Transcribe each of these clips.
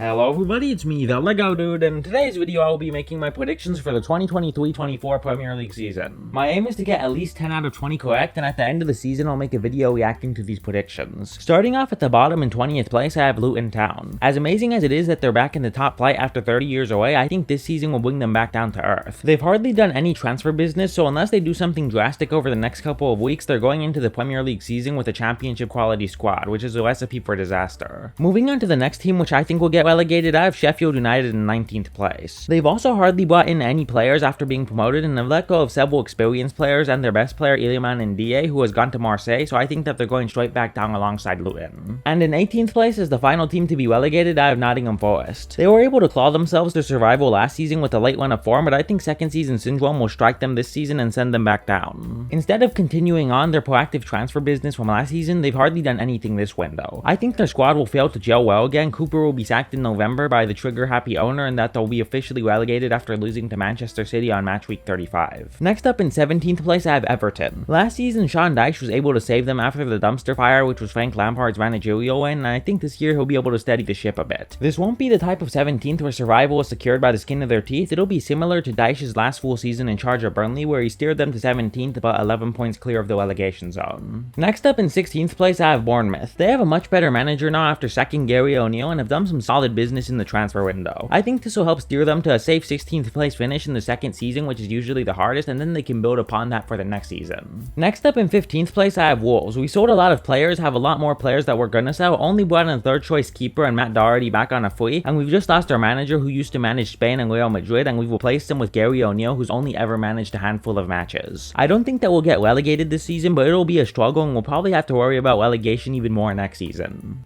Hello everybody, it's me, the Lego Dude, and in today's video I will be making my predictions for the 2023-24 Premier League season. My aim is to get at least 10 out of 20 correct, and at the end of the season I'll make a video reacting to these predictions. Starting off at the bottom in 20th place, I have Luton Town. As amazing as it is that they're back in the top flight after 30 years away, I think this season will bring them back down to earth. They've hardly done any transfer business, so unless they do something drastic over the next couple of weeks, they're going into the Premier League season with a championship quality squad, which is a recipe for disaster. Moving on to the next team, which I think will get relegated, I have Sheffield United in 19th place. They've also hardly brought in any players after being promoted, and have let go of several experienced players and their best player Iliman Ndiaye, who has gone to Marseille, so I think that they're going straight back down alongside Luton. And in 18th place, as the final team to be relegated, I have Nottingham Forest. They were able to claw themselves to survival last season with a late run of form, but I think second season syndrome will strike them this season and send them back down. Instead of continuing on their proactive transfer business from last season, they've hardly done anything this window. I think their squad will fail to gel well again. Cooper will be sacked in November by the trigger-happy owner, and that they'll be officially relegated after losing to Manchester City on match week 35. Next up in 17th place, I have Everton. Last season, Sean Dyche was able to save them after the dumpster fire, which was Frank Lampard's managerial win, and I think this year he'll be able to steady the ship a bit. This won't be the type of 17th where survival is secured by the skin of their teeth. It'll be similar to Dyche's last full season in charge of Burnley, where he steered them to 17th but 11 points clear of the relegation zone. Next up in 16th place, I have Bournemouth. They have a much better manager now after sacking Gary O'Neill and have done some solid business in the transfer window. I think this will help steer them to a safe 16th place finish in the second season, which is usually the hardest, and then they can build upon that for the next season. Next up in 15th place, I have Wolves. We sold a lot of players, have a lot more players that we're gonna sell, only brought in a third choice keeper and Matt Doherty back on a free, and we've just lost our manager who used to manage Spain and Real Madrid, and we've replaced him with Gary O'Neill, who's only ever managed a handful of matches. I don't think that we'll get relegated this season, but it'll be a struggle, and we'll probably have to worry about relegation even more next season.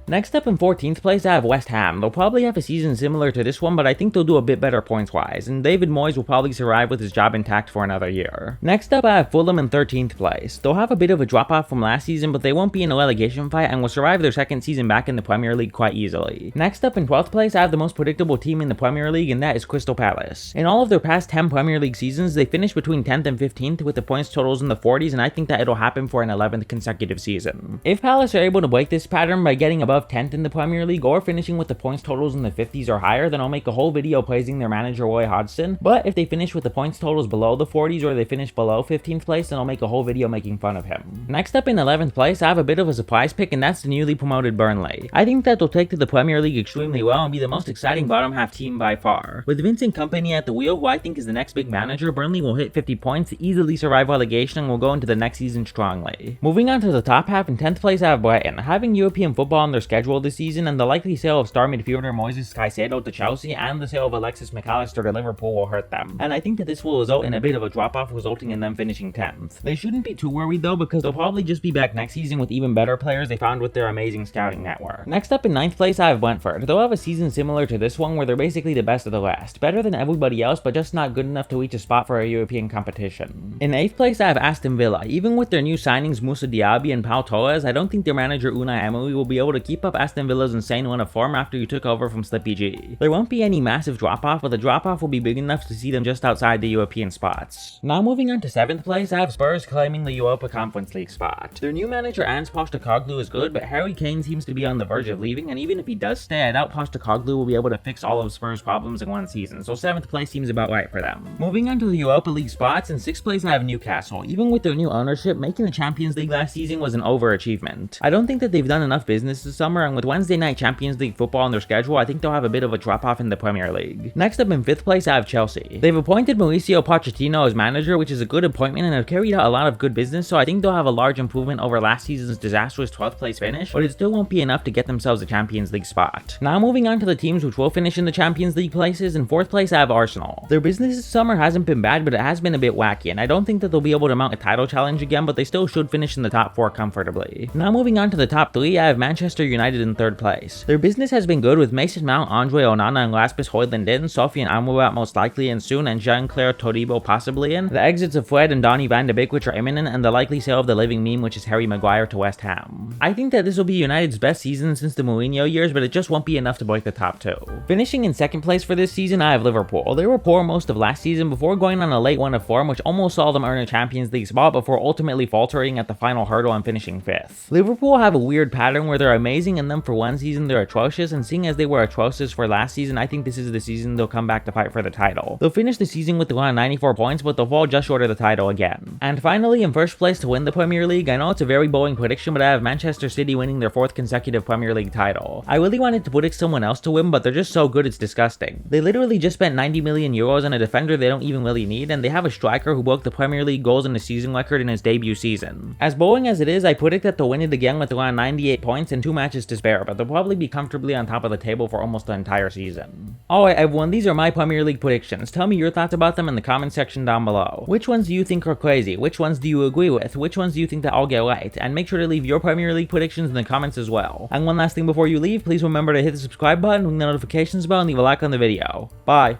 Next up in 14th place, I have West Ham. They'll probably have a season similar to this one, but I think they'll do a bit better points-wise, and David Moyes will probably survive with his job intact for another year. Next up, I have Fulham in 13th place. They'll have a bit of a drop-off from last season, but they won't be in a relegation fight and will survive their second season back in the Premier League quite easily. Next up in 12th place, I have the most predictable team in the Premier League, and that is Crystal Palace. In all of their past 10 Premier League seasons, they finished between 10th and 15th with the points totals in the 40s, and I think that it'll happen for an 11th consecutive season. If Palace are able to break this pattern by getting above 10th in the Premier League or finishing with the points totals in the 50s or higher, then I'll make a whole video praising their manager Roy Hodgson. But if they finish with the points totals below the 40s or they finish below 15th place, then I'll make a whole video making fun of him. Next up in 11th place, I have a bit of a surprise pick, and that's the newly promoted Burnley. I think that they'll take to the Premier League extremely well and be the most exciting bottom half team by far. With Vincent Kompany at the wheel, who I think is the next big manager, Burnley will hit 50 points, easily survive relegation, and will go into the next season strongly. Moving on to the top half, in 10th place I have Brighton. Having European football on their schedule this season and the likely sale of star midfielder Moises Caicedo to Chelsea and the sale of Alexis McAllister to Liverpool will hurt them, and I think that this will result in a bit of a drop-off, resulting in them finishing 10th. They shouldn't be too worried though, because they'll probably just be back next season with even better players they found with their amazing scouting network. Next up in 9th place I have Brentford. They'll have a season similar to this one where they're basically the best of the rest, better than everybody else but just not good enough to reach a spot for a European competition. In 8th place I have Aston Villa. Even with their new signings Moussa Diaby and Pau Torres, I don't think their manager Unai Emery will be able to keep up Aston Villa's insane run of form after you took over from Slippy G. There won't be any massive drop-off, but the drop-off will be big enough to see them just outside the European spots. Now moving on to 7th place, I have Spurs claiming the Europa Conference League spot. Their new manager Ange Postecoglou is good, but Harry Kane seems to be on the verge of leaving, and even if he does stay, I doubt Postecoglou will be able to fix all of Spurs' problems in one season, so 7th place seems about right for them. Moving on to the Europa League spots, in 6th place I have Newcastle. Even with their new ownership, making the Champions League last season was an overachievement. I don't think that they've done enough business this summer, and with Wednesday night Champions League football on their schedule, I think they'll have a bit of a drop-off in the Premier League. Next up in 5th place, I have Chelsea. They've appointed Mauricio Pochettino as manager, which is a good appointment, and have carried out a lot of good business, so I think they'll have a large improvement over last season's disastrous 12th place finish, but it still won't be enough to get themselves a Champions League spot. Now moving on to the teams which will finish in the Champions League places, in 4th place I have Arsenal. Their business this summer hasn't been bad, but it has been a bit wacky, and I don't think that they'll be able to mount a title challenge again, but they still should finish in the top 4 comfortably. Now moving on to the top 3, I have Manchester United in 3rd place. Their business has been good with Mason Mount, Andre Onana, and Rasmus Højlund in, Sofian Amrabat most likely in soon, and Jean-Claire Todibo possibly in, the exits of Fred and Donny van de Beek which are imminent, and the likely sale of the living meme which is Harry Maguire to West Ham. I think that this will be United's best season since the Mourinho years, but it just won't be enough to break the top 2. Finishing in 2nd place for this season, I have Liverpool. They were poor most of last season before going on a late run of form which almost saw them earn a Champions League spot before ultimately faltering at the final hurdle and finishing 5th. Liverpool have a weird pattern where they're amazing and then for one season they're atrocious, and seeing as they were atrocious for last season, I think this is the season they'll come back to fight for the title. They'll finish the season with around 94 points, but they'll fall just short of the title again. And finally, in 1st place to win the Premier League, I know it's a very boring prediction, but I have Manchester City winning their 4th consecutive Premier League title. I really wanted to predict someone else to win, but they're just so good it's disgusting. They literally just spent 90 million euros on a defender they don't even really need, and they have a striker who broke the Premier League goals in a season record in his debut season. As boring as it is, I predict that they'll win it again with around 98 points and 2 matches to spare, but they'll probably be comfortably on top of the table for almost the entire season. Alright everyone, these are my Premier League predictions. Tell me your thoughts about them in the comment section down below. Which ones do you think are crazy? Which ones do you agree with? Which ones do you think that I'll get right? And make sure to leave your Premier League predictions in the comments as well. And one last thing before you leave, please remember to hit the subscribe button, ring the notifications bell, and leave a like on the video. Bye!